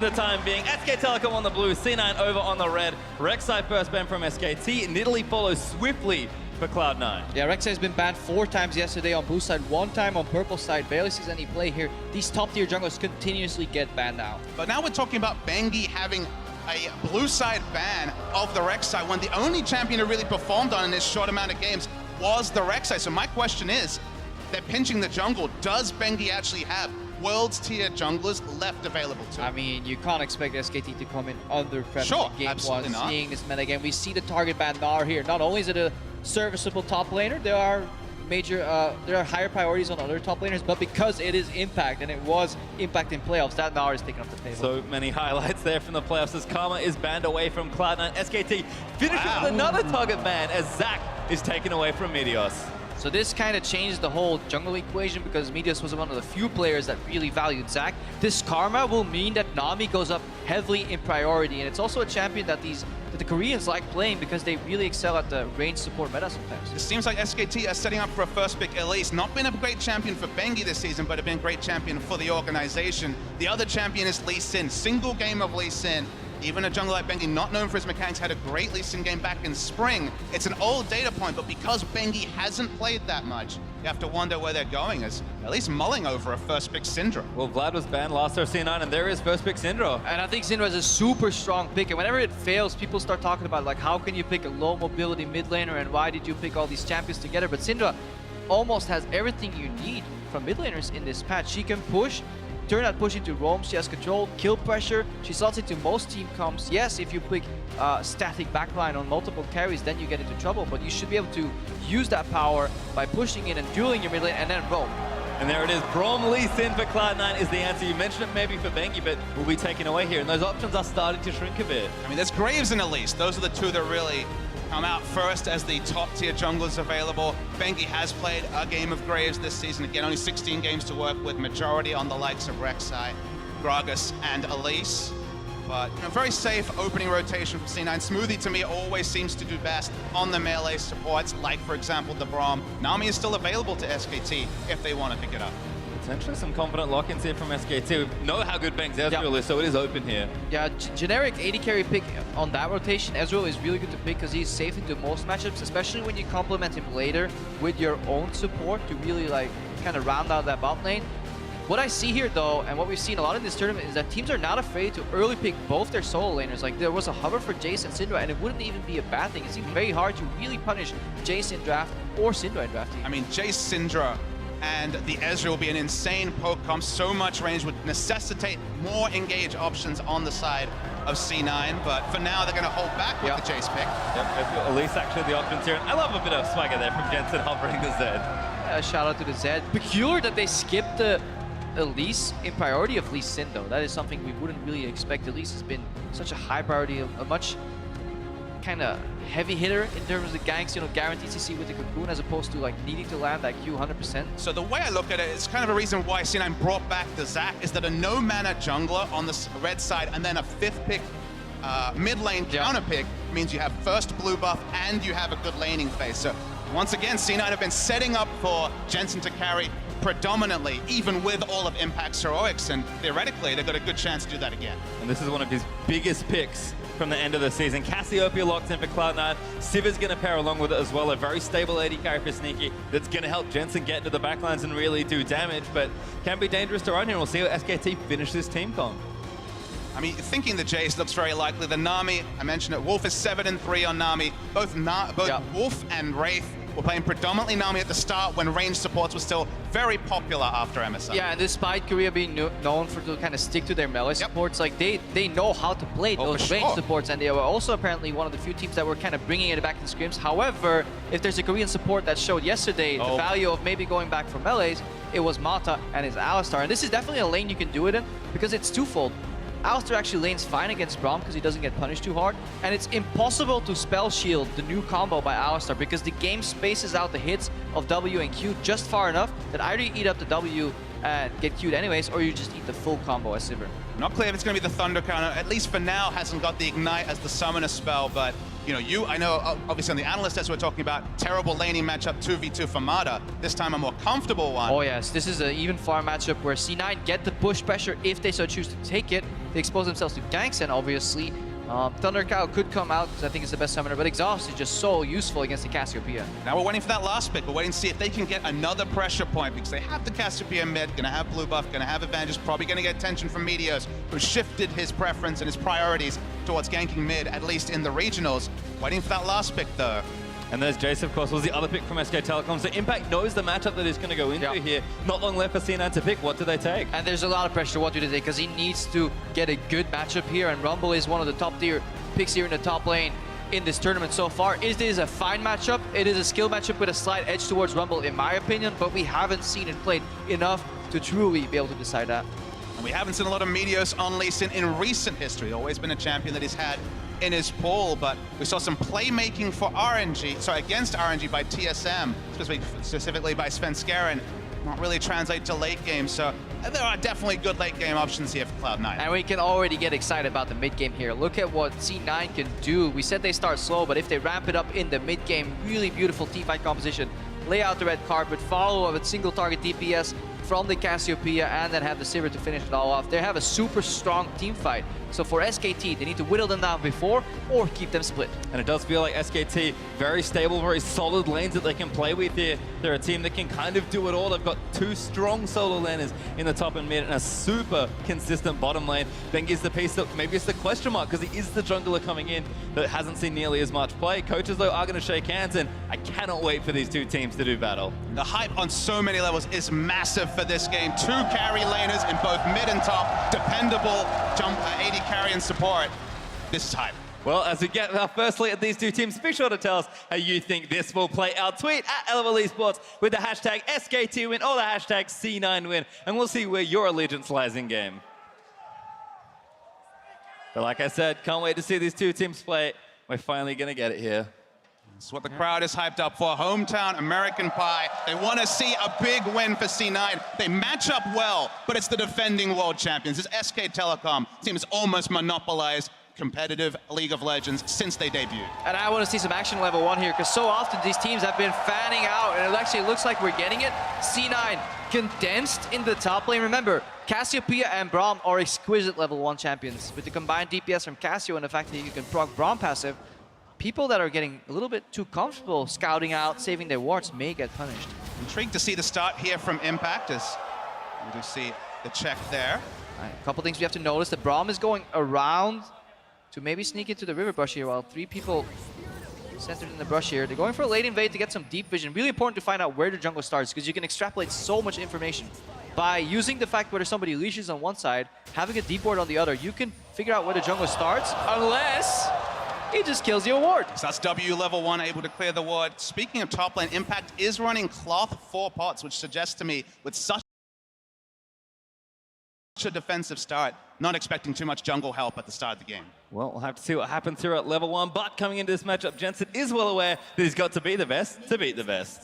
The time being, SK Telecom on the blue, C9 over on the red. Rek'Sai first ban from SKT, Nidalee follows swiftly for Cloud9. Yeah, Rek'Sai has been banned 4 times yesterday on blue side, 1 time on purple side. Barely sees any play here. These top tier junglers continuously get banned now. But now we're talking about Bengi having a blue side ban of the Rek'Sai when the only champion who really performed on in this short amount of games was the Rek'Sai. So my question is, they're pinching the jungle. Does Bengi actually have Worlds tier junglers left available to him? I mean, you can't expect SKT to come in under pressure Sure, game absolutely one. not. Seeing this meta game, we see the target ban Gnar here. Not only is it a serviceable top laner, there are higher priorities on other top laners, but because it is Impact and it was Impact in playoffs, that Gnar is taking off the table. So many highlights there from the playoffs as Karma is banned away from Cloud9. SKT finishes with another target ban as Zac is taken away from Meteos. So this kind of changed the whole jungle equation because Meteos was one of the few players that really valued Zac. This Karma will mean that Nami goes up heavily in priority, and it's also a champion that the Koreans like playing because they really excel at the range support meta sometimes. It seems like SKT are setting up for a first pick Elise. Not been a great champion for Bengi this season, but have been a great champion for the organization. The other champion is Lee Sin. Single game of Lee Sin. Even a jungler like Bengi, not known for his mechanics, had a great Lee Sin game back in spring. It's an old data point, but because Bengi hasn't played that much, you have to wonder where they're going, as at least mulling over a first pick Syndra. Well, Vlad was banned last year C9, and there is first pick Syndra. And I think Syndra is a super strong pick, and whenever it fails, people start talking about like, how can you pick a low mobility mid laner, and why did you pick all these champions together? But Syndra almost has everything you need from mid laners in this patch. She can push, turn that push into roam, she has control, kill pressure, she slots into most team comps. Yes, if you pick static backline on multiple carries, then you get into trouble, but you should be able to use that power by pushing in and dueling your mid lane and then roam. And there it is, Braum Lee Sin for Cloud9 is the answer. You mentioned it maybe for Bengi, but will be taken away here, and those options are starting to shrink a bit. I mean, there's Graves and Elise. Those are the two that really come out first as the top tier junglers available. Bengi has played a game of Graves this season. Again, only 16 games to work with, majority on the likes of Rek'Sai, Gragas, and Elise. But very safe opening rotation from C9. Smoothie, to me, always seems to do best on the melee supports, like, for example, the Braum. Nami is still available to SKT if they want to pick it up. Potentially some confident lock-ins here from SKT. We know how good Bang's Ezreal is, so it is open here. Yeah, generic AD carry pick on that rotation. Ezreal is really good to pick because he's safe into most matchups, especially when you complement him later with your own support to really like kind of round out that bot lane. What I see here though, and what we've seen a lot in this tournament, is that teams are not afraid to early pick both their solo laners. Like there was a hover for Jayce and Syndra, and it wouldn't even be a bad thing. It seemed very hard to really punish Jayce in draft or Syndra in draft. I mean, Jayce, Syndra, and the Ezreal will be an insane poke comp. So much range would necessitate more engage options on the side of C9, but for now they're going to hold back with the Jayce pick. Yep, Elise actually the options here. I love a bit of swagger there from Jensen hovering the Zed. Shout out to the Zed. Peculiar that they skipped the Elise in priority of Lee Sin though. That is something we wouldn't really expect. Elise has been such a high priority, a much kind of heavy hitter in terms of the ganks, guaranteed CC with the Cocoon as opposed to like needing to land that Q 100%. So the way I look at it, it's kind of a reason why C9 brought back the Zac, is that a no mana jungler on the red side and then a 5th pick mid lane counter pick means you have first blue buff and you have a good laning phase. So once again, C9 have been setting up for Jensen to carry predominantly, even with all of Impact's heroics, and theoretically they've got a good chance to do that again. And this is one of his biggest picks from the end of the season. Cassiopeia locked in for Cloud9. Sivir's going to pair along with it as well. A very stable AD carry for Sneaky that's going to help Jensen get into the backlines and really do damage, but can be dangerous to run here. We'll see how SKT finish this team comp. I mean, thinking the Jayce looks very likely. The Nami, I mentioned it, Wolf is 7-3 on Nami. Both Wolf and Wraith were playing predominantly Nami at the start when range supports were still very popular after MSI. Yeah, and despite Korea being known for to kind of stick to their melee supports, like they know how to play those range supports, and they were also apparently one of the few teams that were kind of bringing it back in scrims. However, if there's a Korean support that showed yesterday the value of maybe going back for melees, it was Mata and his Alistar. And this is definitely a lane you can do it in because it's twofold. Alistar actually lanes fine against Braum because he doesn't get punished too hard, and it's impossible to spell shield the new combo by Alistar because the game spaces out the hits of W and Q just far enough that either you eat up the W and get Q'd anyways, or you just eat the full combo as Sivir. Not clear if it's going to be the Thunder counter, at least for now hasn't got the Ignite as the summoner spell, but I know obviously on the analyst as we're talking about, terrible laning matchup 2v2 for Mata. This time a more comfortable one. Oh yes, this is an even far matchup where C9 get the push pressure if they so choose to take it. They expose themselves to ganks, and obviously, Thunder Cow could come out because I think it's the best summoner, but Exhaust is just so useful against the Cassiopeia. Now we're waiting for that last pick. We're waiting to see if they can get another pressure point because they have the Cassiopeia mid, gonna have blue buff, gonna have advantages, probably gonna get attention from Meteos, who shifted his preference and his priorities towards ganking mid, at least in the regionals. Waiting for that last pick though. And there's Jayce, of course, was the other pick from SK Telecom. So Impact knows the matchup that he's going to go into here. Not long left for C9 to pick. What do they take? And there's a lot of pressure. What do they take? Because he needs to get a good matchup here. And Rumble is one of the top tier picks here in the top lane in this tournament so far. It is a fine matchup. It is a skill matchup with a slight edge towards Rumble, in my opinion. But we haven't seen it played enough to truly be able to decide that. And we haven't seen a lot of Meteos on Lee Sin in recent history. Always been a champion that he's had in his pool, but we saw some playmaking for RNG, sorry, against RNG by TSM, specifically by Svenskeren. Not really translate to late game, so there are definitely good late game options here for Cloud9. And we can already get excited about the mid game here. Look at what C9 can do. We said they start slow, but if they ramp it up in the mid game, really beautiful teamfight composition. Lay out the red carpet, follow up with single target DPS from the Cassiopeia, and then have the Sivir to finish it all off. They have a super strong team fight. So for SKT, they need to whittle them down before or keep them split. And it does feel like SKT, very stable, very solid lanes that they can play with here. They're a team that can kind of do it all. They've got two strong solo laners in the top and mid and a super consistent bottom lane. Bengi's the piece that maybe it's the question mark because he is the jungler coming in that hasn't seen nearly as much play. Coaches, though, are going to shake hands, and I cannot wait for these two teams to do battle. The hype on so many levels is massive for this game. Two carry laners in both mid and top, dependable AD carry and support. This is hype. Well, as we get our first look at these two teams, be sure to tell us how you think this will play out. Tweet at LOL Esports with the hashtag SKTWin or the hashtag C9Win, and we'll see where your allegiance lies in game. But like I said, can't wait to see these two teams play. We're finally going to get it here. That's what the crowd is hyped up for. Hometown American Pie. They want to see a big win for C9. They match up well, but it's the defending world champions. This SK Telecom team has almost monopolized competitive League of Legends since they debuted. And I want to see some action level 1 here, because so often these teams have been fanning out, and it actually looks like we're getting it. C9 condensed in the top lane. Remember, Cassiopeia and Braum are exquisite level 1 champions. With the combined DPS from Cassio and the fact that you can proc Braum passive, people that are getting a little bit too comfortable scouting out, saving their wards may get punished. Intrigued to see the start here from Impact as we do see the check there. Right, a couple things we have to notice. The Braum is going around to maybe sneak into the river brush here, while 3 people centered in the brush here. They're going for a late invade to get some deep vision. Really important to find out where the jungle starts, because you can extrapolate so much information. By using the fact whether somebody leashes on one side, having a deep ward on the other, you can figure out where the jungle starts, unless he just kills your ward. So that's W level 1 able to clear the ward. Speaking of top lane, Impact is running Cloth 4 pots, which suggests to me with such a defensive start, not expecting too much jungle help at the start of the game. Well, we'll have to see what happens here at level 1, but coming into this matchup, Jensen is well aware that he's got to be the best to beat the best.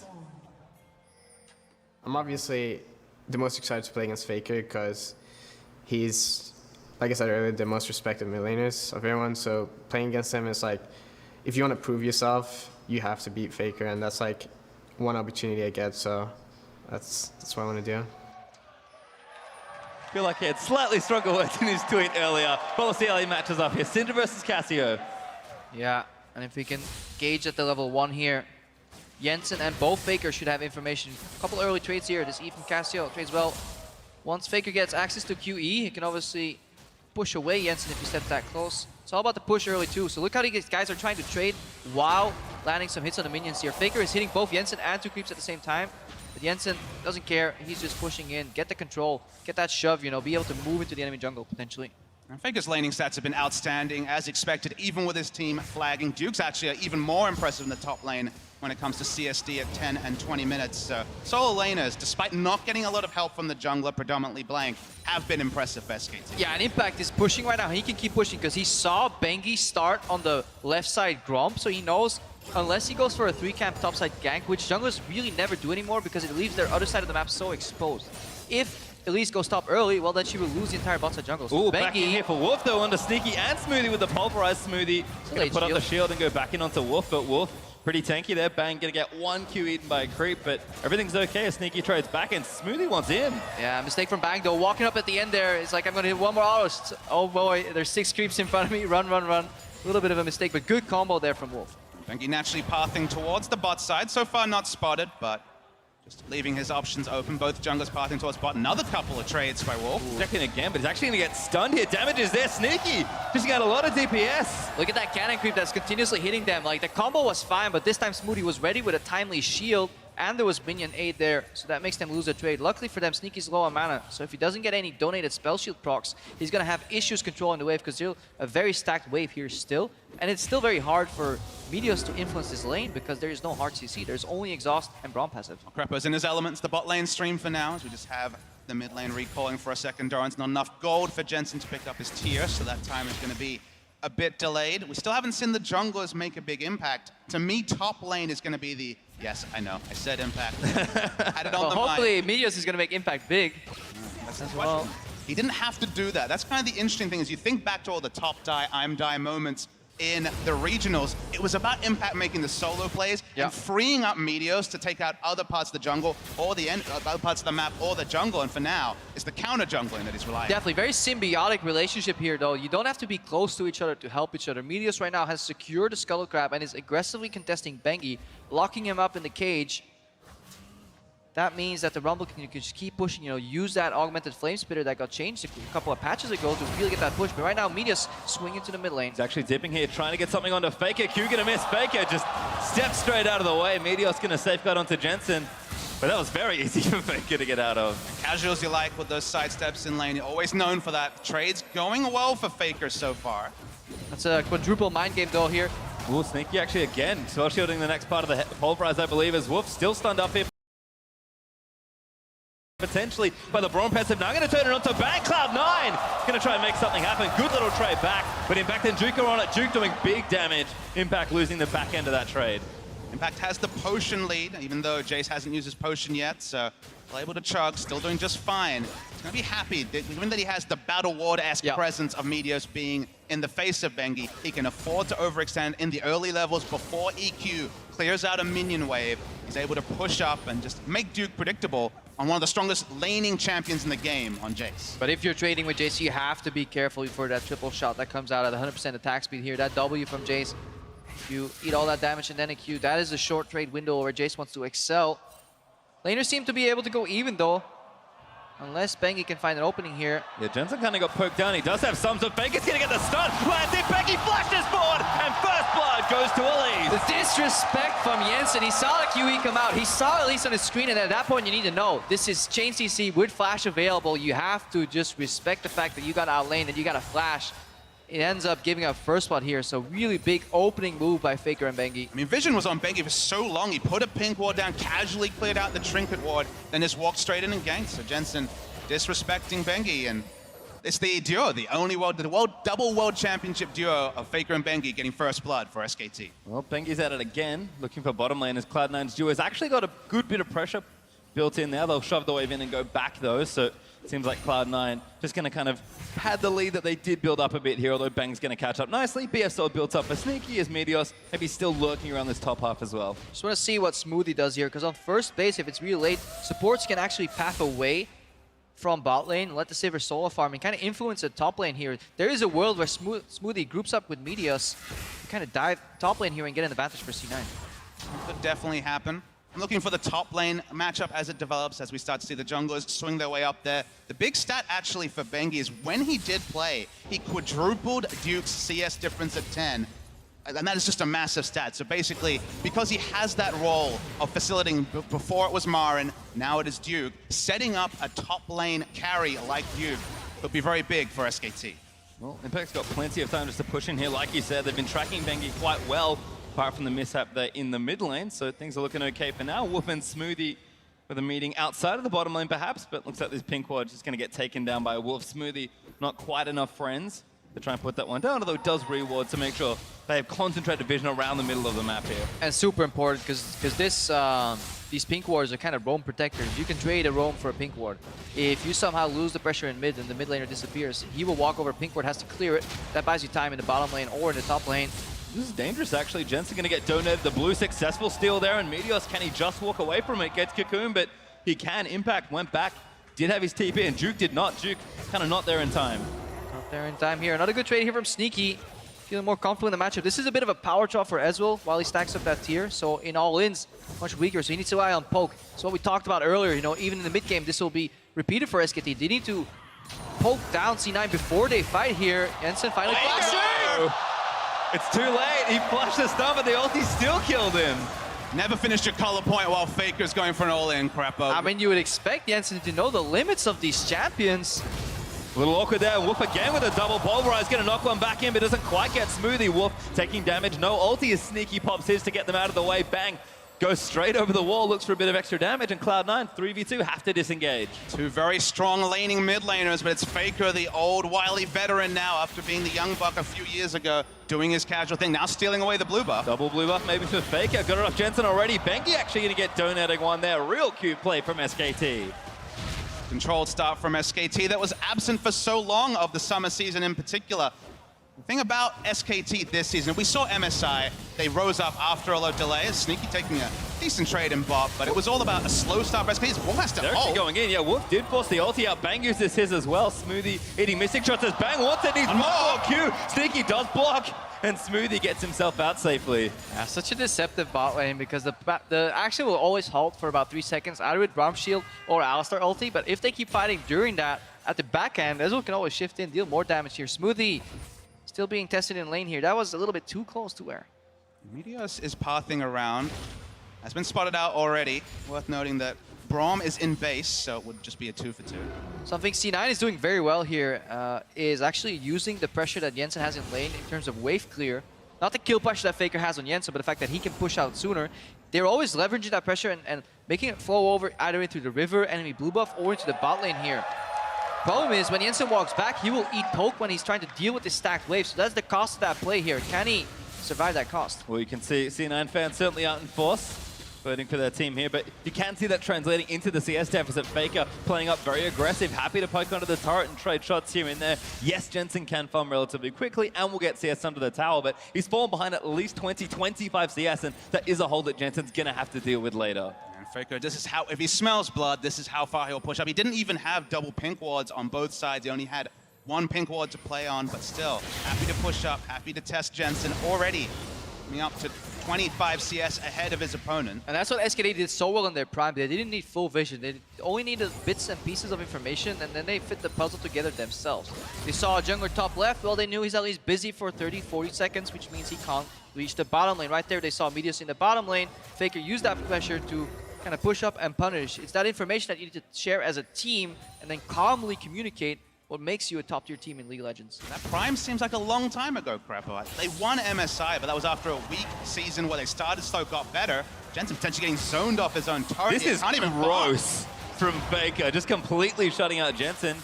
I'm obviously the most excited to play against Faker because he's, like I said earlier, the most respected mid laners of everyone. So playing against him is like, if you want to prove yourself, you have to beat Faker, and that's like one opportunity I get. So that's what I want to do. I feel like he had slightly stronger words in his tweet earlier, but we'll see how he matches up here. Syndra versus Cassio. Yeah, and if we can gauge at the level 1 here, Jensen and both Faker should have information. A couple early trades here. This E from Cassio trades well. Once Faker gets access to QE, he can obviously push away Jensen if he steps that close. It's all about the push early too. So look how these guys are trying to trade while landing some hits on the minions here. Faker is hitting both Jensen and 2 creeps at the same time. But Jensen doesn't care. He's just pushing in, get the control, get that shove, you know, be able to move into the enemy jungle potentially. And Faker's laning stats have been outstanding, as expected, even with his team flagging. Duke's actually even more impressive in the top lane when it comes to CSD at 10 and 20 minutes. Solo laners, despite not getting a lot of help from the jungler, predominantly Blank, have been impressive for SKT. Yeah, and Impact is pushing right now. He can keep pushing because he saw Bengi start on the left side Gromp, so he knows unless he goes for a 3-camp topside gank, which junglers really never do anymore because it leaves their other side of the map so exposed. If Elise goes top early, well, then she will lose the entire bot side jungle. So Ooh, back in here for Wolf, though, under Sneaky and Smoothie with the pulverized Smoothie. Gonna put up the shield and go back in onto Wolf, but Wolf Pretty tanky there. Bang gonna get 1 Q eaten by a creep, but everything's okay. A sneaky trades back and Smoothie wants in. Yeah, mistake from Bang though. Walking up at the end there, it's like I'm gonna hit one more auto. Oh boy, there's 6 creeps in front of me. Run, run, run. A little bit of a mistake, but good combo there from Wolf. Bengi naturally pathing towards the bot side. So far not spotted, but just leaving his options open. Both junglers pathing towards bot. Another couple of trades by Wolf. Checking again, but he's actually gonna get stunned here. Damage is there, sneaky. Just got a lot of DPS. Look at that cannon creep that's continuously hitting them. Like, the combo was fine, but this time Smoothie was ready with a timely shield, and there was minion aid there, so that makes them lose a trade. Luckily for them, Sneaky's low on mana, so if he doesn't get any donated spell shield procs, he's gonna have issues controlling the wave, because there's a very stacked wave here still, and it's still very hard for Meteos to influence this lane, because there is no hard CC. There's only exhaust and Braum passive. Krepo's in his elements. The bot lane stream for now, as we just have the mid lane recalling for a second. Doran's not enough gold for Jensen to pick up his tier, so that time is going to be a bit delayed. We still haven't seen the junglers make a big impact. To me, top lane is going to be the... Yes, I know, I said impact. Had it on Well, the hopefully mind. Meteos is going to make impact big. That's the as question. well. He didn't have to do that. That's kind of the interesting thing, is you think back to all the top die, I'm die moments in the regionals. It was about impact making the solo plays and freeing up Meteos to take out other parts of the jungle or the other parts of the map or the jungle. And for now, it's the counter jungling that he's relying on. Definitely, very symbiotic relationship here, though. You don't have to be close to each other to help each other. Meteos right now has secured the Scuttle Crab and is aggressively contesting Bengi, locking him up in the cage. That means that the Rumble can just keep pushing, you know, use that augmented Flame Spitter that got changed a couple of patches ago to really get that push. But right now, Meteos swinging to the mid lane. He's actually dipping here, trying to get something onto Faker. Q gonna miss. Faker just steps straight out of the way. Meteos gonna safeguard onto Jensen. But that was very easy for Faker to get out of. Casuals you like with those side steps in lane. You're always known for that. Trades going well for Faker so far. That's a quadruple mind game, though, here. Ooh, Sneaky actually again. Spell shielding the next part of the pulverize, I believe, as Wolf still stunned up here. Potentially by the Braum passive. Now going to turn it onto Bang. Cloud9 going to try and make something happen. Good little trade back, but Impact and Duke are on it. Duke doing big damage. Impact losing the back end of that trade. Impact has the potion lead, even though Jayce hasn't used his potion yet, so still able to chug, still doing just fine. He's going to be happy, given that he has the Battle Ward-esque presence of Meteos being in the face of Bengi. He can afford to overextend in the early levels before EQ clears out a minion wave. He's able to push up and just make Duke predictable on one of the strongest laning champions in the game on Jayce. But if you're trading with Jayce, you have to be careful for that triple shot that comes out at 100% attack speed here. That W from Jayce, you eat all that damage and then a Q. That is a short trade window where Jayce wants to excel. Laners seem to be able to go even though, unless Bengi can find an opening here. Yeah, Jensen kind of got poked down. He does have some, so Bengi's going to get the stun. Lands it, Bengi flashes forward, and first blood goes to Elise. The disrespect from Jensen. He saw the QE come out. He saw Elise on his screen, and at that point you need to know, this is chain CC with flash available. You have to just respect the fact that you got outlaned and you got a flash. It ends up giving up first blood here, so really big opening move by Faker and Bengi. I mean, Vision was on Bengi for so long. He put a pink ward down, casually cleared out the trinket ward, then just walked straight in and ganked. So Jensen disrespecting Bengi, and it's the duo, the double world championship duo of Faker and Bengi getting first blood for SKT. Well, Bengi's at it again, looking for bottom lane as Cloud9's duo has actually got a good bit of pressure built in there. They'll shove the wave in and go back though, so it seems like Cloud9 just going to kind of pad the lead that they did build up a bit here, although Bang's going to catch up nicely. BSL built up for Sneaky as Meteos, maybe still lurking around this top half as well. Just want to see what Smoothie does here, because on first base, if it's really late, supports can actually path away from bot lane, let the Sivir solo farm, and kind of influence the top lane here. There is a world where Smoothie groups up with Meteos, kind of dive top lane here and get an advantage for C9. Could definitely happen. I'm looking for the top lane matchup as it develops, as we start to see the junglers swing their way up there. The big stat actually for Bengi is when he did play, he quadrupled Duke's CS difference at 10. And that is just a massive stat. So basically, because he has that role of facilitating, before it was Marin, now it is Duke, setting up a top lane carry like Duke could be very big for SKT. Well, Impact's got plenty of time just to push in here. Like you said, they've been tracking Bengi quite well, apart from the mishap there in the mid lane, so things are looking okay for now. Wolf and Smoothie with a meeting outside of the bottom lane perhaps, but looks like this pink ward just going to get taken down by Wolf. Smoothie, not quite enough friends to try and put that one down, although it does reward to make sure they have concentrated vision around the middle of the map here. And super important, because this these pink wards are kind of roam protectors. You can trade a roam for a pink ward. If you somehow lose the pressure in mid and the mid laner disappears, he will walk over pink ward, has to clear it. That buys you time in the bottom lane or in the top lane. This is dangerous, actually. Jensen gonna get donated the blue. Successful steal there, and Meteos, can he just walk away from it? Gets cocoon, but he can. Impact went back, did have his TP, and Duke did not. Duke kind of not there in time. Not there in time here. Another good trade here from Sneaky. Feeling more comfortable in the matchup. This is a bit of a power draw for Ezreal while he stacks up that tier. So in all-ins, much weaker. So he needs to rely on poke. So what we talked about earlier, you know, even in the mid game, this will be repeated for SKT. They need to poke down C9 before they fight here. Jensen finally flashing! It's too late. He flashed the stun, but the ulti still killed him. Never finished your color point while Faker's going for an all-in, Krepo. I mean, you would expect Jensen to know the limits of these champions. A little awkward there. Wolf again with a double pulverize. Gonna knock one back in, but doesn't quite get Smoothie. Wolf taking damage. No ulti as Sneaky pops his to get them out of the way. Bang. Goes straight over the wall. Looks for a bit of extra damage. And Cloud9, 3v2, have to disengage. Two very strong laning mid laners, but it's Faker, the old wily veteran now, after being the young buck a few years ago, doing his casual thing, now stealing away the blue buff. Double blue buff maybe for Faker. Got it off Jensen already. Bengi actually gonna get donating one there. Real cute play from SKT. Controlled start from SKT that was absent for so long of the summer season in particular. The thing about SKT this season, we saw MSI, they rose up after a low delay, Sneaky taking a decent trade in bot, but it was all about a slow start for SKT. Wolf has to They're actually going in. Yeah, Wolf did force the ulti out. Bang uses his as well. Smoothie hitting missing shots as Bang wants it. Needs one more Q. Sneaky does block, and Smoothie gets himself out safely. Yeah, such a deceptive bot lane because the action will always halt for about 3 seconds, either with Braum shield or Alistar ulti, but if they keep fighting during that, at the back end, Ezreal can always shift in, deal more damage here. Smoothie still being tested in lane here. That was a little bit too close to where. Meteos is pathing around. Has been spotted out already. Worth noting that Braum is in base, so it would just be a 2 for 2. Something C9 is doing very well here is actually using the pressure that Jensen has in lane in terms of wave clear. Not the kill pressure that Faker has on Jensen, but the fact that he can push out sooner. They're always leveraging that pressure and making it flow over either into the river, enemy blue buff, or into the bot lane here. Problem is, when Jensen walks back, he will eat poke when he's trying to deal with the stacked wave. So that's the cost of that play here. Can he survive that cost? Well, you can see C9 fans certainly out in force, voting for their team here, but you can see that translating into the CS deficit. Faker playing up very aggressive, happy to poke onto the turret and trade shots here and there. Yes, Jensen can farm relatively quickly and will get CS under the tower, but he's fallen behind at least 20, 25 CS, and that is a hold that Jensen's gonna have to deal with later. Faker, this is how, if he smells blood, this is how far he'll push up. He didn't even have double pink wards on both sides. He only had one pink ward to play on, but still, happy to push up, happy to test Jensen already. Coming up to 25 CS ahead of his opponent. And that's what SKT did so well in their prime. They didn't need full vision. They only needed bits and pieces of information, and then they fit the puzzle together themselves. They saw a jungler top left. Well, they knew he's at least busy for 30, 40 seconds, which means he can't reach the bottom lane. Right there, they saw Meteos in the bottom lane. Faker used that pressure to kind of push up and punish. It's that information that you need to share as a team and then calmly communicate what makes you a top-tier team in League of Legends. That prime seems like a long time ago, Krepo. They won MSI, but that was after a weak season where they started slow, got better. Jensen potentially getting zoned off his own turret. This is gross from Faker, just completely shutting out Jensen.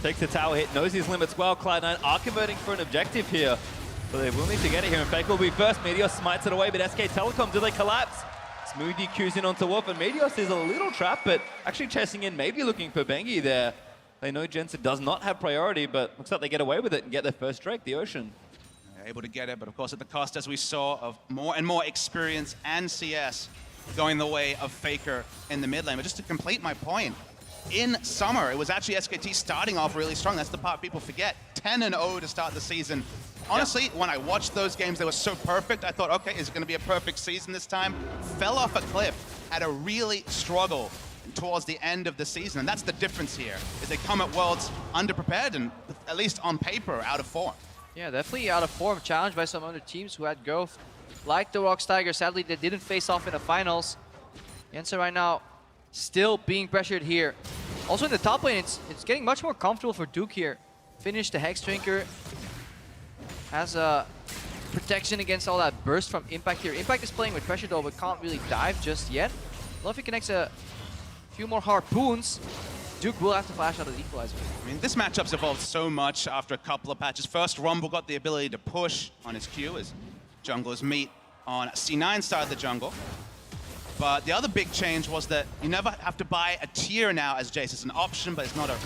Takes the tower hit, knows his limits well. Cloud9 are converting for an objective here, so they will need to get it here, and Faker will be first. Meteos smites it away, but SK Telecom, do they collapse? Smoothie cues in onto Wolf, and Meteos is a little trapped, but actually chasing in, maybe looking for Bengi there. They know Jensen does not have priority, but looks like they get away with it and get their first Drake, the Ocean. They're able to get it, but of course at the cost, as we saw, of more and more experience and CS going the way of Faker in the mid lane. But just to complete my point, in summer, it was actually SKT starting off really strong. That's the part people forget. 10-0 to start the season. Honestly, when I watched those games, they were so perfect. I thought, okay, is it going to be a perfect season this time? Fell off a cliff, had a really struggle towards the end of the season. And that's the difference here, is they come at Worlds underprepared and, at least on paper, out of form. Yeah, definitely out of form, challenged by some other teams who had growth. Like the Rocks Tigers, sadly, they didn't face off in the finals. Jensen right now still being pressured here. Also in the top lane, it's getting much more comfortable for Duke here. Finished the Hex Drinker. Has a protection against all that burst from Impact here. Impact is playing with pressure though, but can't really dive just yet. Well, if he connects a few more harpoons, Duke will have to flash out of the Equalizer. I mean, this matchup's evolved so much after a couple of patches. First, Rumble got the ability to push on his Q as junglers meet on C9 side of the jungle. But the other big change was that you never have to buy a tier now as Jayce. It's an option, but it's not a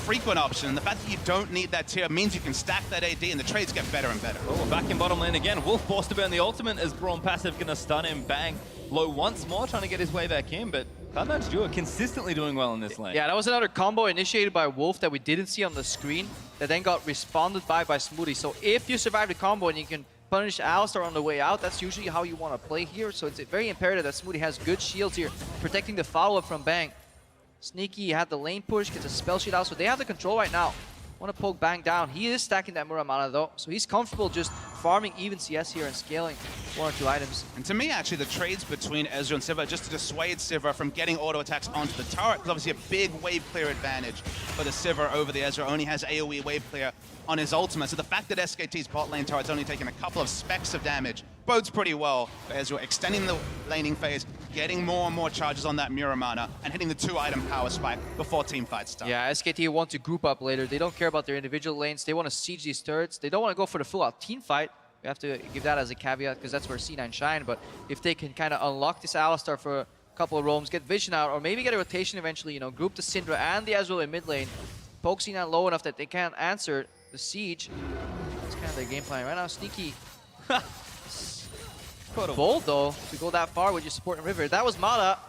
frequent option. And the fact that you don't need that tier means you can stack that AD and the trades get better and better. Oh, we're back in bottom lane again. Wolf forced to burn the ultimate as Braum passive gonna stun him. Bang. Low once more, trying to get his way back in, but Cloud9's duo consistently doing well in this lane. Yeah, that was another combo initiated by Wolf that we didn't see on the screen that then got responded by Smoothie. So if you survive the combo and you can punish Alistar on the way out, that's usually how you want to play here. So it's very imperative that Smoothie has good shields here, protecting the follow-up from Bang. Sneaky had the lane push, gets a spell sheet out, so they have the control right now. Want to poke Bang down. He is stacking that Muramana though, so he's comfortable just farming even CS here and scaling 1 or 2 items. And to me, actually, the trades between Ezreal and Sivir just to dissuade Sivir from getting auto attacks onto the turret, because obviously a big wave clear advantage for the Sivir over the Ezreal. Only has AoE wave clear on his ultimate. So the fact that SKT's bot lane turret's only taken a couple of specks of damage bodes pretty well for Ezreal, extending the laning phase, getting more and more charges on that Muramana, and hitting the 2-item power spike before team fights start. Yeah, SKT want to group up later. They don't care about their individual lanes. They want to siege these turrets. They don't want to go for the full-out team fight. We have to give that as a caveat because that's where C9 shine. But if they can kind of unlock this Alistar for a couple of roams, get vision out, or maybe get a rotation eventually, you know, group the Syndra and the Ezreal in mid lane, poke C9 low enough that they can't answer the siege. That's kind of their game plan right now. Sneaky. Bold though to go that far with your support and river. If that was Mala,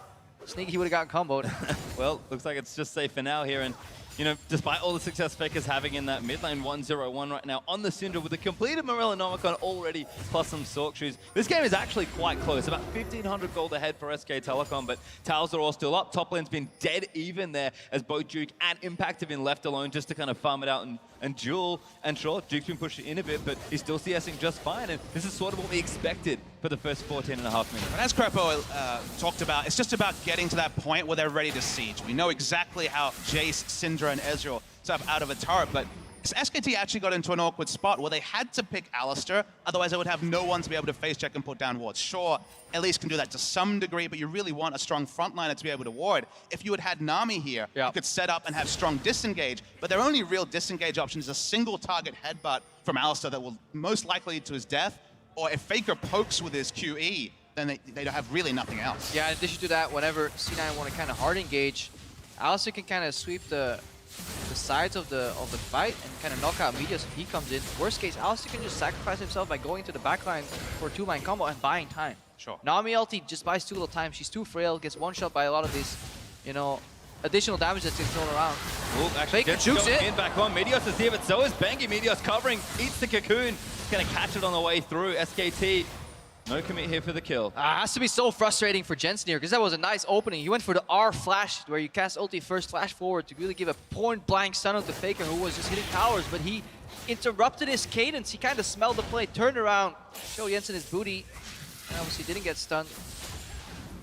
Sneaky would have gotten comboed. Well, looks like it's just safe for now here. And, you know, despite all the success Faker's having in that mid lane 1-0-1 right now on the Syndra with a completed Morella Nomicon already, plus some Sork shoes. This game is actually quite close, about 1,500 gold ahead for SK Telecom, but towers are all still up. Top lane's been dead even there as both Duke and Impact have been left alone just to kind of farm it out and duel. And sure, Duke's been pushing in a bit, but he's still CSing just fine. And this is sort of what we expected for the first 14.5 minutes. And as Krepo talked about, it's just about getting to that point where they're ready to siege. We know exactly how Jayce, Syndra, and Ezreal set up out of a turret, but SKT actually got into an awkward spot where they had to pick Alistar, otherwise they would have no one to be able to face check and put down wards. Sure, Elise can do that to some degree, but you really want a strong frontliner to be able to ward. If you had Nami here, you could set up and have strong disengage, but their only real disengage option is a single target headbutt from Alistar that will most likely lead to his death, or if Faker pokes with his QE, then they don't have really nothing else. Yeah, in addition to that, whenever C9 want to kind of hard engage, Alistar can kind of sweep the sides of the fight and kind of knock out Meteos if he comes in. Worst case, Alistar can just sacrifice himself by going to the backline for a 2-line combo and buying time. Sure. Nami ulti just buys too little time. She's too frail, gets one-shot by a lot of these, you know, additional damage that gets thrown around. Ooh, actually, Faker jukes it. In back on. Meteos is here, but so is Bengi. Meteos covering, eats the cocoon. Gonna catch it on the way through. SKT, no commit here for the kill. Has to be so frustrating for Jensen here, because that was a nice opening. He went for the R flash, where you cast ulti first, flash forward to really give a point-blank stun of the Faker, who was just hitting towers, but he interrupted his cadence. He kind of smelled the play, turned around, showed Jensen his booty, and obviously didn't get stunned.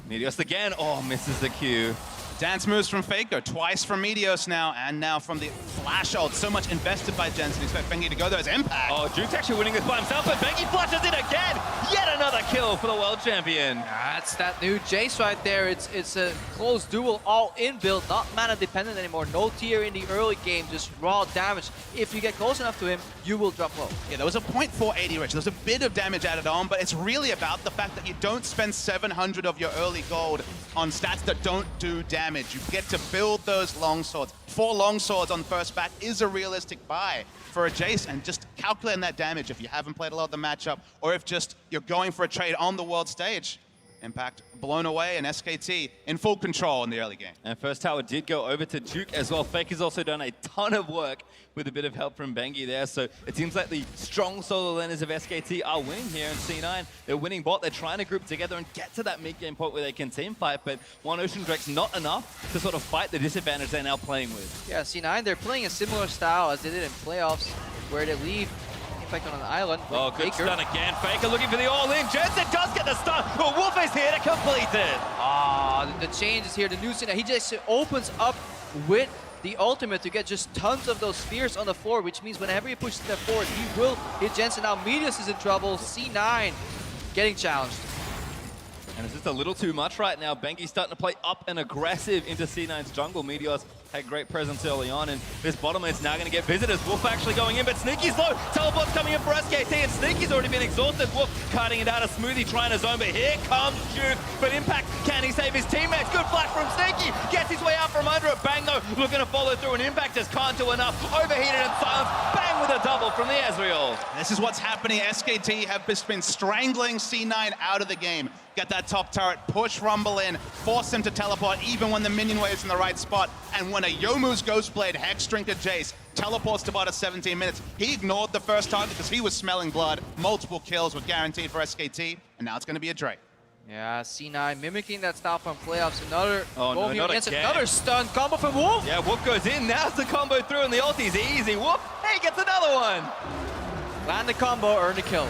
Meteos again. Oh, misses the Q. Dance moves from Faker, twice from Meteos now, and now from the flash ult. So much invested by Jensen. Expect Bengi to go there as Impact. Oh, Duke's actually winning this by himself, but Bengi flashes it again. Yet another kill for the world champion. That's that new Jayce right there. It's a close duel, all in build, not mana dependent anymore. No tier in the early game, just raw damage. If you get close enough to him, you will drop low. Yeah, there was a 0.480 rich. There's a bit of damage added on, but it's really about the fact that you don't spend 700 of your early gold on stats that don't do damage. You get to build those long swords. 4 long swords on first back is a realistic buy for a Jayce, and just calculating that damage if you haven't played a lot of the matchup, or if just you're going for a trade on the world stage. Impact blown away, and SKT in full control in the early game. And first tower did go over to Duke as well. Faker's also done a ton of work with a bit of help from Bengi there. So it seems like the strong solo laners of SKT are winning here in C9. They're winning bot. They're trying to group together and get to that mid-game point where they can team fight. But one Ocean Drake's not enough to sort of fight the disadvantage they're now playing with. Yeah, C9, they're playing a similar style as they did in playoffs, where they leave Impact on an island. Oh, good Faker. stun again. Faker looking for the all-in. Jensen does get the stun. But Wolf is here to complete it. Ah, the change is here. The new Syndra, he just opens up with the ultimate to get just tons of those spheres on the floor, which means whenever he pushes them forward, he will hit Jensen. Now Meteos is in trouble. C9 getting challenged. And it's just a little too much right now. Bengi's starting to play up and aggressive into C9's jungle. Meteos had great presence early on, and this bottom lane's now going to get visitors. Wolf actually going in, but Sneaky's low. Teleport's coming in for SKT, and Sneaky's already been exhausted. Wolf cutting it out of Smoothie, trying to zone, but here comes Duke. But Impact, can he save his teammates? Good flash from Sneaky, gets his way out from under it. Bang though, looking to follow through, and Impact just can't do enough. Overheated and silenced. Bang with a double from the Ezreal. This is what's happening. SKT have just been strangling C9 out of the game. Get that top turret, push Rumble in, force him to teleport even when the minion wave's in the right spot. And when a Youmuu's Ghostblade Hex Drinker Jayce teleports to bot at 17 minutes, he ignored the first target because he was smelling blood. Multiple kills were guaranteed for SKT, and now it's going to be a Drake. Yeah, C9 mimicking that style from playoffs. Another another stun combo from Wolf. Yeah, Wolf goes in. Now's the combo through, and the ulti's easy. Wolf, hey, gets another one. Land the combo, earn the kill.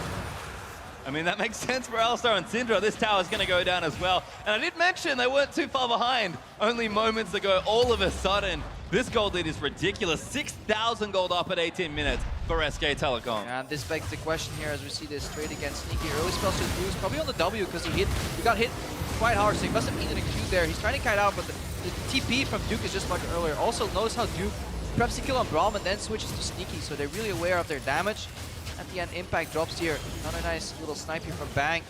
I mean, that makes sense for Alistar and Syndra. This tower's going to go down as well. And I did mention they weren't too far behind. Only moments ago, all of a sudden, this gold lead is ridiculous. 6,000 gold up at 18 minutes for SK Telecom. And this begs the question here as we see this trade against Sneaky. Early spells to boost, probably on the W because he got hit quite hard, so he must have needed a Q there. He's trying to kite out, but the TP from Duke is just much earlier. Also notice how Duke preps the kill on Braum and then switches to Sneaky, so they're really aware of their damage. At the end, Impact drops here. Another nice little snipe here from Bang.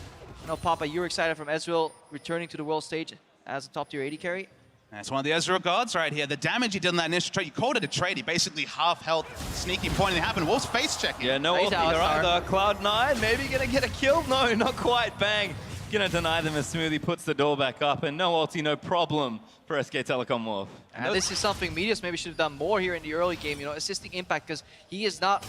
I know, Papa, you're excited from Ezreal returning to the world stage as a top-tier AD carry. That's one of the Ezreal gods right here. The damage he did in that initial trade, you called it a trade. He basically half-health Sneaky pointing to happen. Wolf's face checking. Yeah, no ulti here either. Cloud9 maybe gonna get a kill. No, not quite. Bang. Gonna deny them as Smoothie puts the door back up, and no ulti, no problem for SK Telecom Wolf. And this is something Meteos maybe should have done more here in the early game, you know, assisting Impact, because he is not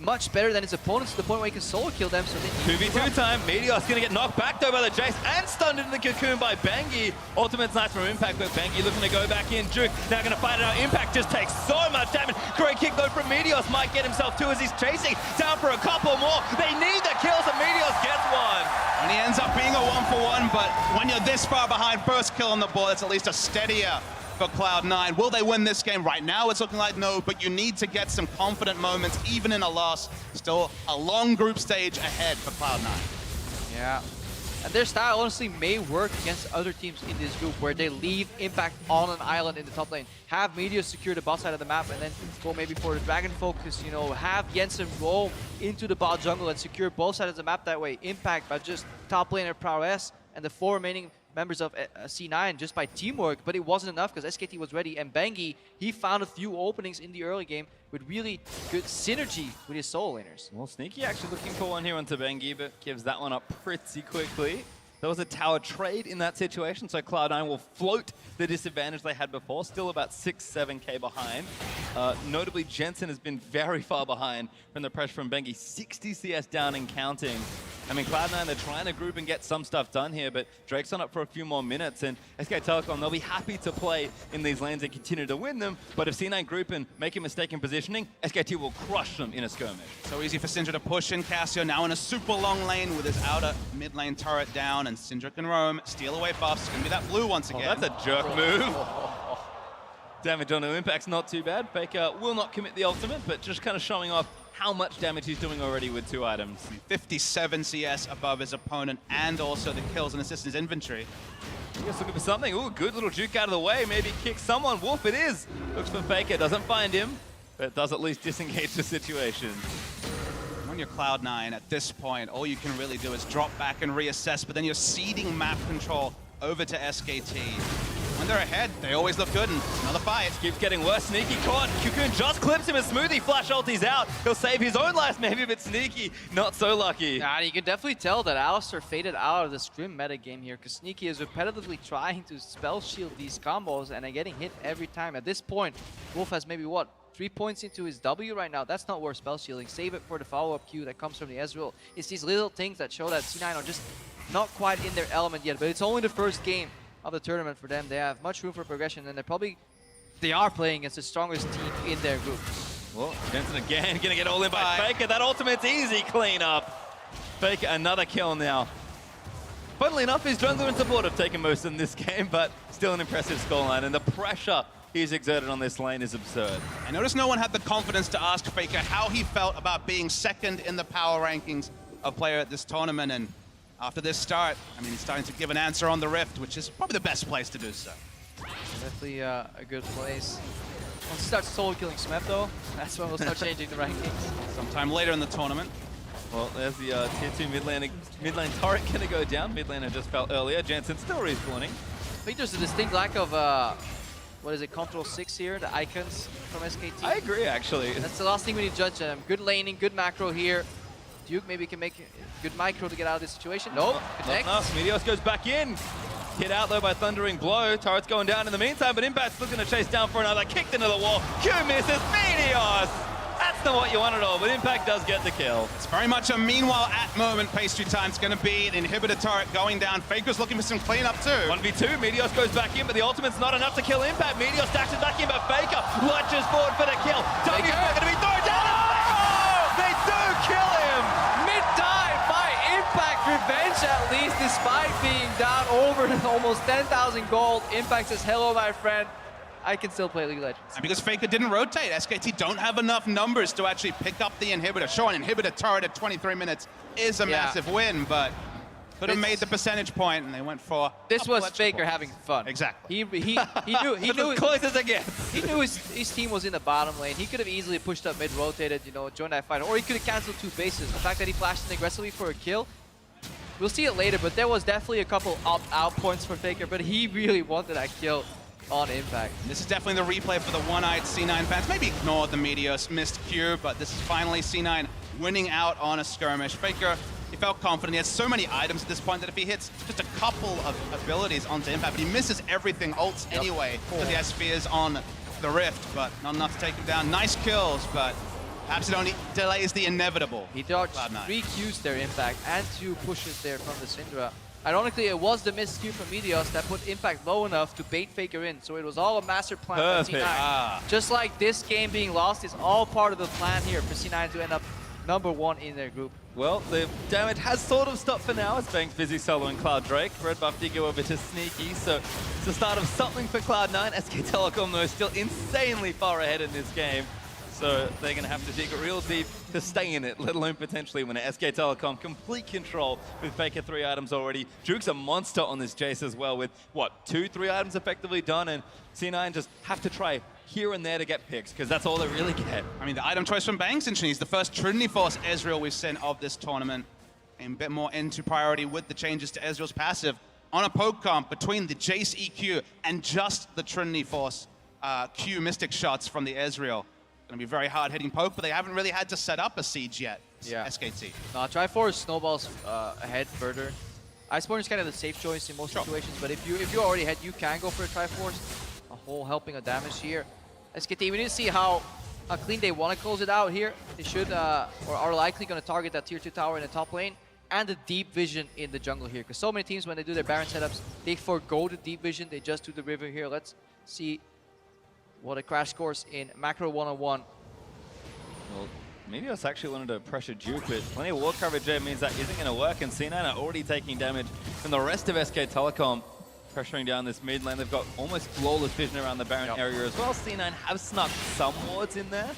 much better than his opponents to the point where he can solo kill them. So 2v2 time. Meteos gonna get knocked back though by the Jayce and stunned into the cocoon by Bengi. Ultimate's nice from Impact, but Bengi looking to go back in. Duke now gonna fight it out. Impact just takes so much damage. Great kick though from Meteos. Might get himself two as he's chasing down for a couple more. They need the kills and Meteos gets one. And he ends up being a 1-for-1, but when you're this far behind, first kill on the board, it's at least a steadier for Cloud9. Will they win this game? Right now it's looking like no, but you need to get some confident moments, even in a loss. Still a long group stage ahead for Cloud9. Yeah. And their style honestly may work against other teams in this group where they leave Impact on an island in the top lane. Have Meteos secure the bot side of the map and then go maybe for the Dragon focus, you know, have Jensen roam into the bot jungle and secure both sides of the map that way. Impact by just top laner prowess and the 4 remaining members of C9 just by teamwork, but it wasn't enough because SKT was ready, and Bengi, he found a few openings in the early game with really good synergy with his solo laners. Well, Sneaky actually looking for one here onto Bengi, but gives that one up pretty quickly. There was a tower trade in that situation, so Cloud9 will float the disadvantage they had before, still about 6-7k behind. Notably, Jensen has been very far behind from the pressure from Bengi, 60 CS down and counting. I mean, Cloud9, they're trying to group and get some stuff done here, but Drake's on up for a few more minutes, and SK Telecom, they'll be happy to play in these lanes and continue to win them, but if C9 group and make a mistake in positioning, SKT will crush them in a skirmish. So easy for Syndra to push in. Cassio now in a super long lane with his outer mid lane turret down, and Syndra can roam, steal away buffs. It's going to be that blue once again. Oh, that's a jerk move. Damage on the Impact's not too bad. Faker will not commit the ultimate, but just kind of showing off how much damage he's doing already with 2 items. 57 CS above his opponent, and also the kills and assists in his inventory. Just looking for something. Ooh, good little juke out of the way. Maybe kick someone. Wolf it is. Looks for Faker, doesn't find him, but does at least disengage the situation. When you're Cloud9 at this point, all you can really do is drop back and reassess, but then you're ceding map control over to SKT. When they're ahead, they always look good, and another fight. Keeps getting worse. Sneaky caught. Cocoon just clips him as Smoothie flash ulti's out. He'll save his own life maybe, but Sneaky not so lucky. And you can definitely tell that Alistar faded out of the scrim meta game here because Sneaky is repetitively trying to spell shield these combos and getting hit every time. At this point, Wolf has maybe, what, 3 points into his W right now. That's not worth spell shielding. Save it for the follow-up Q that comes from the Ezreal. It's these little things that show that C9 are just not quite in their element yet, but it's only the first game of the tournament for them. They have much room for progression, and they are playing against the strongest team in their group. Well, Jensen again gonna get all in by Faker. That ultimate's easy clean up. Faker another kill now. Funnily enough, his jungler and support have taken most in this game, but still an impressive scoreline, and the pressure he's exerted on this lane is absurd. I noticed no one had the confidence to ask Faker how he felt about being second in the power rankings of player at this tournament, and after this start, I mean, he's starting to give an answer on the Rift, which is probably the best place to do so. Definitely a good place. Once he starts solo killing Smep though, that's when we'll start changing the rankings. Sometime later in the tournament. Well, there's the tier 2 mid lane turret gonna go down. Mid laner just fell earlier. Jensen still respawning. I think there's a distinct lack of, what is it, Control 6 here, the icons from SKT. I agree, actually. That's the last thing we need to judge. Good laning, good macro here. Duke maybe can make good micro to get out of this situation. Nope, connect. Not enough. Meteos goes back in. Hit out though by Thundering Blow. Turret's going down in the meantime, but Impact's still going to chase down for another. Kicked into the wall. Q misses. Meteos! That's not what you want at all, but Impact does get the kill. It's very much a meanwhile at moment. PastryTime. It's going to be an inhibitor turret going down. Faker's looking for some cleanup too. 1v2. Meteos goes back in, but the ultimate's not enough to kill Impact. Meteos stacks it back in, but Faker lunges forward for the kill. W's going to be thrown down. Oh! They do kill him! Mid-dive by Impact. Revenge at least, despite being down over almost 10,000 gold. Impact says, hello, my friend. I can still play League of Legends. And because Faker didn't rotate, SKT don't have enough numbers to actually pick up the inhibitor. Sure, an inhibitor turret at 23 minutes is a massive win, but could have made the percentage point, and they went for. This was Faker having fun. Exactly. He knew As close as it gets. he knew his team was in the bottom lane. He could have easily pushed up mid, rotated, you know, joined that fight, or he could have canceled 2 bases. The fact that he flashed in aggressively for a kill, we'll see it later. But there was definitely a couple opt-out points for Faker, but he really wanted that kill on Impact. This is definitely the replay for the one-eyed C9 fans. Maybe ignore the Meteos missed Q, but this is finally C9 winning out on a skirmish. Faker, he felt confident. He has so many items at this point that if he hits just a couple of abilities onto Impact, but he misses everything, ults anyway, because he has spears on the Rift, but not enough to take him down. Nice kills, but perhaps it only delays the inevitable. He dodged 3 Qs there, Impact, and 2 pushes there from the Syndra. Ironically, it was the missed Q from Meteos that put Impact low enough to bait Faker in, so it was all a master plan for C9. Just like this game being lost is all part of the plan here for C9 to end up #1 in their group. Well, the damage has sort of stopped for now as Bang's busy soloing Cloud Drake. Red buff did go over to Sneaky, so it's the start of something for Cloud9. SK Telecom, though, still insanely far ahead in this game. So they're going to have to dig real deep to stay in it, let alone potentially win it. SK Telecom, complete control with Faker 3 items already. Duke's a monster on this Jayce as well with, what, 2-3 items effectively done, and C9 just have to try here and there to get picks, because that's all they really get. I mean, the item choice from Bang's interesting. He's the first Trinity Force Ezreal we've seen of this tournament. And a bit more into priority with the changes to Ezreal's passive on a poke comp between the Jayce EQ and just the Trinity Force Q Mystic shots from the Ezreal. Going to be very hard hitting poke, but they haven't really had to set up a siege yet. SKT. No, Triforce snowballs ahead further. Iceborne is kind of the safe choice in most situations, but if you already ahead, you can go for a Triforce. A whole helping of damage here. SKT, we need to see how clean they want to close it out here. They should, or are likely going to target that tier 2 tower in the top lane and the deep vision in the jungle here. Because so many teams, when they do their Baron setups, they forgo the deep vision. They just do the river here. Let's see what a crash course in Macro 101. Well, Meteos actually wanted to pressure Duke, but plenty of wall coverage there means that isn't going to work, and C9 are already taking damage from the rest of SK Telecom, pressuring down this mid lane. They've got almost flawless vision around the Baron area as well. C9 have snuck some wards in there,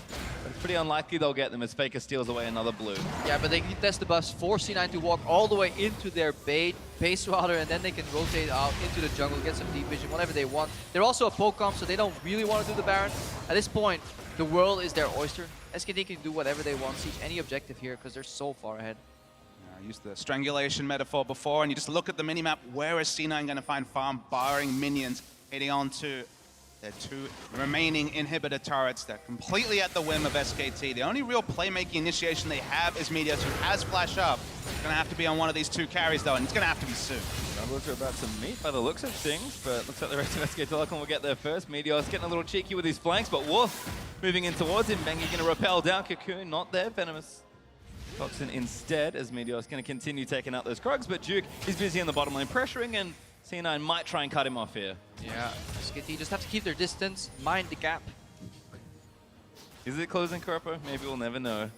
but it's pretty unlikely they'll get them as Faker steals away another blue. Yeah, but they can test the bus, force C9 to walk all the way into their base router, and then they can rotate out into the jungle, get some deep vision, whatever they want. They're also a poke comp, so they don't really want to do the Baron. At this point, the world is their oyster. SKT can do whatever they want, siege any objective here, because they're so far ahead. I used the strangulation metaphor before, and you just look at the minimap, where is C9 going to find farm, barring minions hitting on to their 2 remaining inhibitor turrets. They're completely at the whim of SKT. The only real playmaking initiation they have is Meteos, who has flash up. It's going to have to be on one of these 2 carries, though, and it's going to have to be soon. Junglers are about to meet by the looks of things, but looks like the rest of SK Telecom will get there first. Meteos getting a little cheeky with his flanks, but Wolf moving in towards him. Bengi going to rappel down. Cocoon not there. Venomous Toxin instead, as Meteos going to continue taking out those Krogs, but Duke is busy in the bottom lane pressuring, and C9 might try and cut him off here. Yeah, SKT just have to keep their distance, mind the gap. Is it closing Krepo? Maybe we'll never know.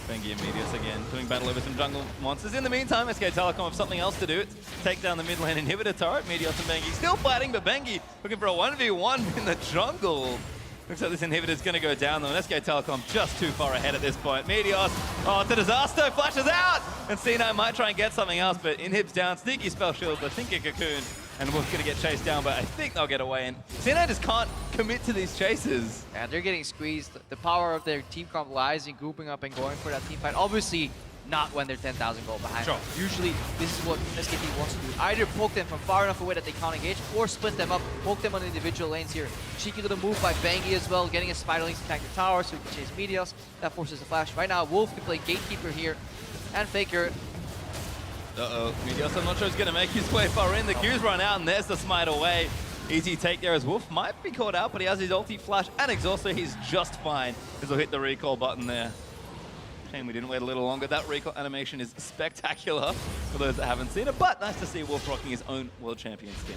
Bengi and Meteos again doing battle over some jungle monsters. In the meantime, SK Telecom have something else to do. It's take down the mid lane inhibitor turret. Meteos and Bengi still fighting, but Bengi looking for a 1v1 in the jungle. Looks like this inhibitor's going to go down, though, and SK Telecom just too far ahead at this point. Meteos, oh, it's a disaster, flashes out! And C9 might try and get something else, but inhibs down, sneaky spell shield, but think a Cocoon, And Wolf's going to get chased down, but I think they'll get away. And C9 just can't commit to these chases. Yeah, they're getting squeezed. The power of their team comp lies in grouping up and going for that team fight. Obviously, not when they're 10,000 gold behind. Sure. Usually, this is what SKT wants to do. Either poke them from far enough away that they can't engage, or split them up, poke them on individual lanes here. Cheeky little move by Bengi as well, getting a Spider Link to tank the tower so he can chase Meteos. That forces a flash. Right now, Wolf can play Gatekeeper here, and Faker. Uh-oh, Meteos, I'm not sure he's going to make his way far in. The Q's run out, and there's the smite away. Easy take there as Wolf might be caught out, but he has his ulti flash and exhaust, so he's just fine as he'll hit the recall button there. Shame we didn't wait a little longer. That recall animation is spectacular for those that haven't seen it, but nice to see Wolf rocking his own world champion skin.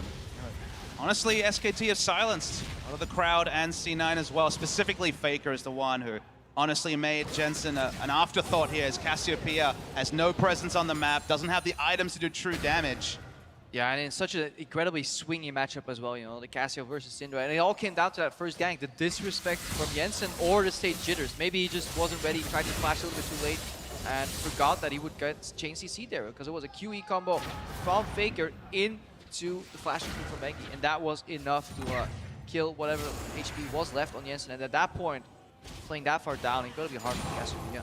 Honestly, SKT has silenced a lot of the crowd and C9 as well. Specifically, Faker is the one who honestly made Jensen an afterthought here, as Cassiopeia has no presence on the map, doesn't have the items to do true damage. Yeah, and in such an incredibly swingy matchup as well, you know, the Cassio versus Syndra. And it all came down to that first gank, the disrespect from Jensen or the stage jitters. Maybe he just wasn't ready, tried to flash a little bit too late, and forgot that he would get chain CC there, because it was a QE combo from Faker into the flash from Bengi, and that was enough to kill whatever HP was left on Jensen. And at that point, playing that far down, it's going to be hard for Cassiopeia.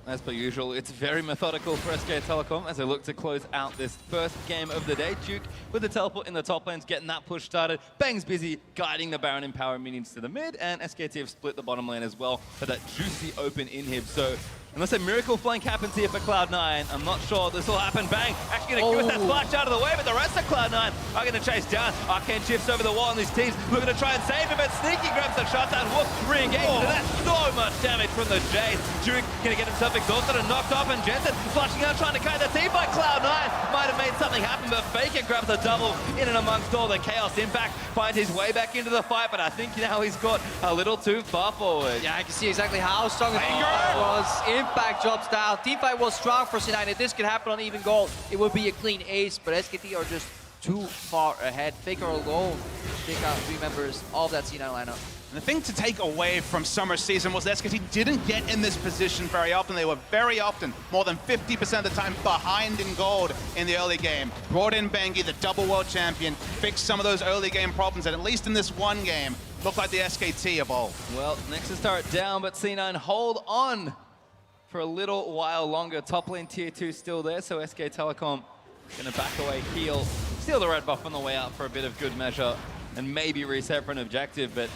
As per usual, it's very methodical for SK Telecom as they look to close out this first game of the day. Duke with the teleport in the top lanes, getting that push started. Bang's busy guiding the Baron and power minions to the mid, and SKT have split the bottom lane as well for that juicy open inhib. So unless a miracle flank happens here for Cloud9, I'm not sure this will happen. Bang, actually going to give that flash out of the way, but the rest of Cloud9 are going to chase down. Arcane shifts over the wall, and these teams looking to try and save him, but Sneaky grabs the shot down. Whoop, re-engage, and that's so much damage from the Jayce. Duke going to get himself exhausted and knocked off, and Jensen flashing out, trying to kite the team by Cloud9. Might have made something happen, but Faker grabs a double in and amongst all the chaos. Impact finds his way back into the fight, but I think now he's got a little too far forward. Yeah, I can see exactly how strong the team fight was. Impact drops down. Team fight was strong for C9. If this could happen on even gold, it would be a clean ace, but SKT are just too far ahead. Faker alone take out 3 members of that C9 lineup. And the thing to take away from summer season was that SKT didn't get in this position very often. They were very often, more than 50% of the time, behind in gold in the early game. Brought in Bengi, the double world champion, fixed some of those early game problems, and at least in this one game, looked like the SKT evolved. Well, Nexus start down, but C9 hold on for a little while longer. Top lane tier 2 still there, so SK Telecom gonna back away, heal, steal the red buff on the way out for a bit of good measure, and maybe reset for an objective, but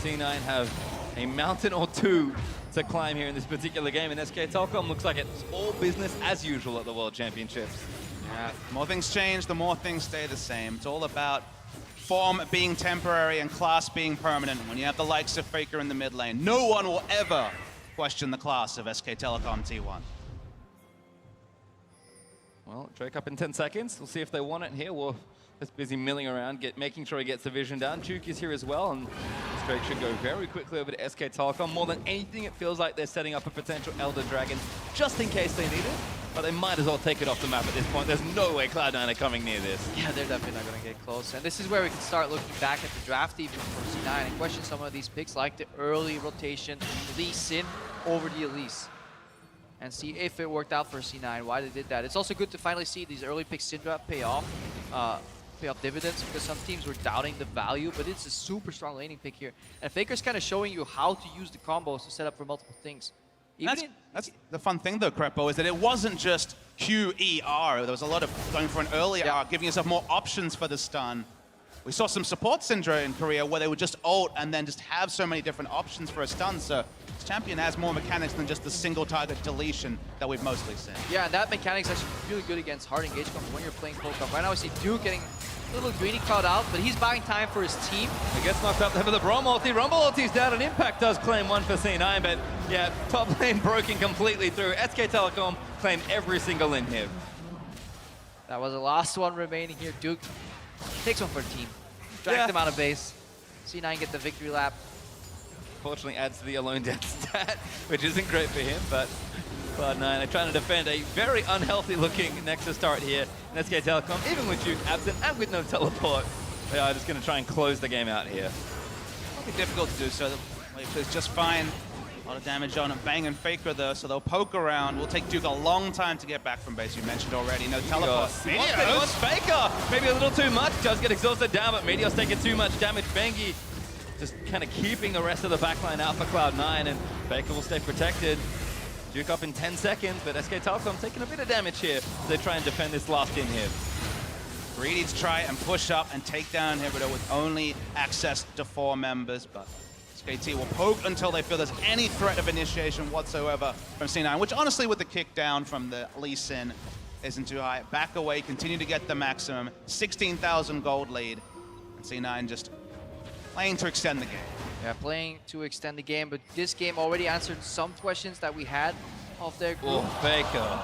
C9 have a mountain or two to climb here in this particular game, and SK Telecom looks like it's all business as usual at the World Championships. Yeah, the more things change, the more things stay the same. It's all about form being temporary and class being permanent. When you have the likes of Faker in the mid lane, no one will ever question the class of SK Telecom T1. Well, Drake up in 10 seconds. We'll see if they want it here. We're just busy milling around, making sure he gets the vision down. Duke is here as well, and this Drake should go very quickly over to SK Telecom. More than anything, it feels like they're setting up a potential Elder Dragon just in case they need it. But they might as well take it off the map at this point. There's no way Cloud9 are coming near this. Yeah, they're definitely not going to get close. And this is where we can start looking back at the draft even for C9 and question some of these picks, like the early rotation, Lee Sin over the Elise, and see if it worked out for C9, why they did that. It's also good to finally see these early picks Syndra pay off dividends, because some teams were doubting the value, but it's a super strong laning pick here. And Faker's kind of showing you how to use the combos to set up for multiple things. That's the fun thing though, Krepo, is that it wasn't just QER. There was a lot of going for an earlier R, giving yourself more options for the stun. We saw some support Syndra in Korea where they would just ult and then just have so many different options for a stun. So this champion has more mechanics than just the single target deletion that we've mostly seen. Yeah, and that mechanic's actually really good against hard engage combo when you're playing Pokemon. Right now we see Duke getting a little greedy cloud out, but he's buying time for his team. He gets knocked up there for the Braum ulti. Rumble ulti's down, and Impact does claim one for C9, but yeah, top lane broken completely through. SK Telecom claimed every single inhib. That was the last one remaining here. Duke takes one for the team. Drag them out of base. C9 get the victory lap. Fortunately adds to the alone death stat, which isn't great for him, but Cloud9 are trying to defend a very unhealthy looking Nexus start here. And SK Telecom, even with Duke absent and with no teleport, they are just going to try and close the game out here. It'll be difficult to do so. It's just fine A lot of damage on Bang and Faker though, so they'll poke around. Will take Duke a long time to get back from base. You mentioned already, no teleport. Meteos! Faker! Maybe a little too much. Does get exhausted down, but Meteos taking too much damage. Bengi just kind of keeping the rest of the backline out for Cloud9, and Faker will stay protected. Duke up in 10 seconds, but SK Telecom taking a bit of damage here as they try and defend this last game here. Greedy to try and push up and take down Inhibitor with only access to 4 members, but SKT will poke until they feel there's any threat of initiation whatsoever from C9, which honestly with the kick down from the Elise in isn't too high. Back away, continue to get the maximum, 16,000 gold lead, and C9 just playing to extend the game. Yeah, playing to extend the game, but this game already answered some questions that we had of their group. Oh, Faker.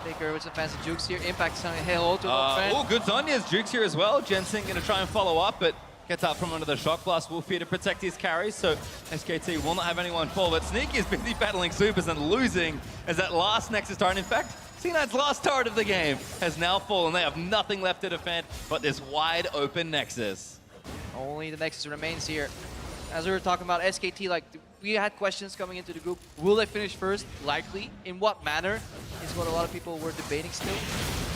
Faker with some fancy jukes here. Impact saying hello to the friend. Oh, good Zonya's jukes here as well. Jensen going to try and follow up, but gets out from under the shock blast. Wolf here to protect his carries, so SKT will not have anyone fall. But Sneaky is busy battling supers and losing as that last Nexus turret. In fact, C9's last turret of the game has now fallen. They have nothing left to defend but this wide open Nexus. Only the Nexus remains here. As we were talking about SKT, like we had questions coming into the group. Will they finish first? Likely. In what manner? Is what a lot of people were debating still.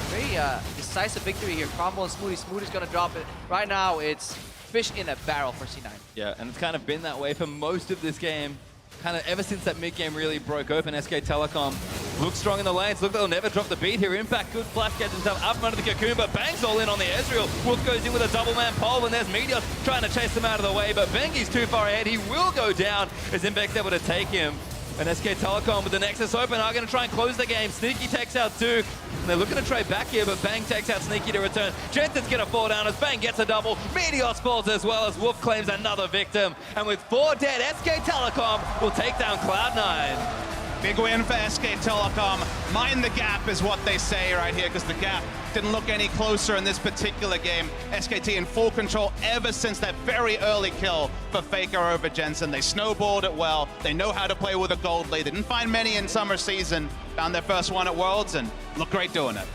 Very decisive victory here. Cromwell and Smoothie. Smoothie's gonna drop it. Right now, it's fish in a barrel for C9. Yeah, and it's kind of been that way for most of this game. Kind of ever since that mid-game really broke open, SK Telecom looks strong in the lanes. Look, they'll never drop the beat here. Impact, good flash, gets himself up under the cocoon, but Bangs all in on the Ezreal. Wolf goes in with a double-man pole, and there's Meteos trying to chase them out of the way, but Bengi's too far ahead. He will go down as Impact's able to take him. And SK Telecom with the Nexus open are going to try and close the game. Sneaky takes out Duke. And they're looking to trade back here, but Bang takes out Sneaky to return. Jensen's going to fall down as Bang gets a double. Meteos falls as well as Wolf claims another victim. And with 4 dead, SK Telecom will take down Cloud9. Big win for SK Telecom. Mind the gap is what they say right here, because the gap didn't look any closer in this particular game. SKT in full control ever since that very early kill for Faker over Jensen. They snowballed it well. They know how to play with a gold lead. They didn't find many in summer season. Found their first one at Worlds and looked great doing it.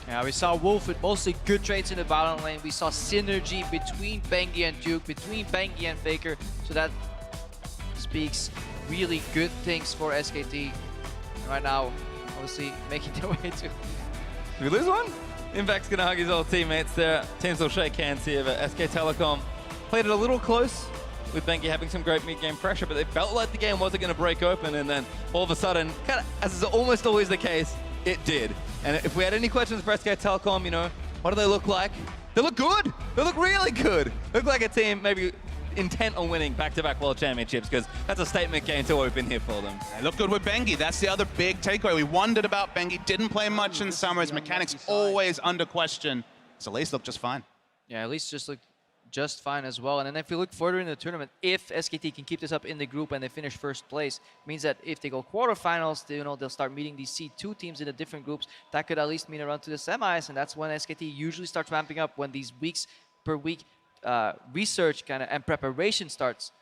Yeah, we saw Wolf with mostly good trades in the bottom lane. We saw synergy between Bengi and Duke, between Bengi and Faker. So that speaks really good things for SKT. Right now, obviously making their way to... Did we lose one? Impact's going to hug his old teammates there. Teams will shake hands here, but SK Telecom played it a little close with Bengi having some great mid-game pressure, but they felt like the game wasn't going to break open, and then all of a sudden, kind of as is almost always the case, it did. And if we had any questions for SK Telecom, you know, what do they look like? They look good. They look really good. They look like a team maybe intent on winning back-to-back World Championships, because that's a statement game to open here for them. They look good with Bengi. That's the other big takeaway. We wondered about Bengi. Didn't play much in summer. His mechanics always under question. So Elise looked just fine. Yeah, Elise just looked just fine as well. And then if you look further in the tournament, if SKT can keep this up in the group and they finish first place, means that if they go quarterfinals, they'll start meeting these C2 teams in the different groups. That could at least mean a run to the semis, and that's when SKT usually starts ramping up, when these weeks per week research kind of and preparation starts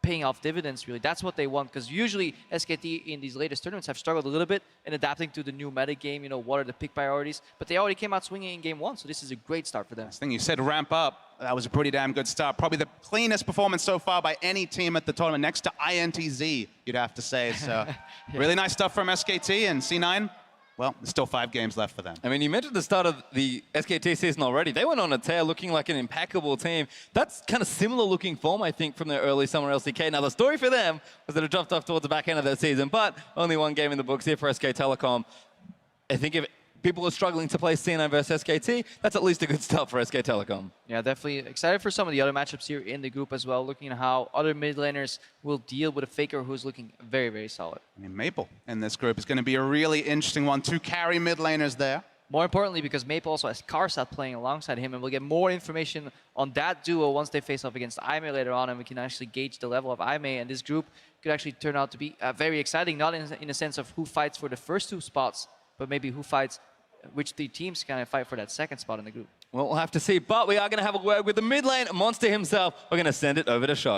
paying off dividends, really. That's what they want, because usually SKT in these latest tournaments have struggled a little bit in adapting to the new meta game, you know, what are the pick priorities, but they already came out swinging in game 1, so this is a great start for them. I think you said ramp up. That was a pretty damn good start. Probably the cleanest performance so far by any team at the tournament, next to INTZ, you'd have to say. So Yeah. Really nice stuff from SKT, and C9, well, there's still 5 games left for them. I mean, you mentioned the start of the SKT season already. They went on a tear looking like an impeccable team. That's kind of similar looking form, I think, from their early summer LCK. Now, the story for them was that it dropped off towards the back end of their season, but only 1 game in the books here for SK Telecom. I think if people are struggling to play C9 versus SKT, that's at least a good start for SK Telecom. Yeah, definitely excited for some of the other matchups here in the group as well, looking at how other mid laners will deal with a Faker who's looking very, very solid. I mean, Maple in this group is going to be a really interesting one. 2 carry mid laners there. More importantly, because Maple also has Karsat playing alongside him, and we'll get more information on that duo once they face off against Aimee later on, and we can actually gauge the level of Aimee, and this group could actually turn out to be very exciting, not in a sense of who fights for the first 2 spots, but maybe who fights, which 3 teams kind of fight for that 2nd spot in the group. Well, we'll have to see, but we are going to have a word with the mid lane monster himself. We're going to send it over to Shock.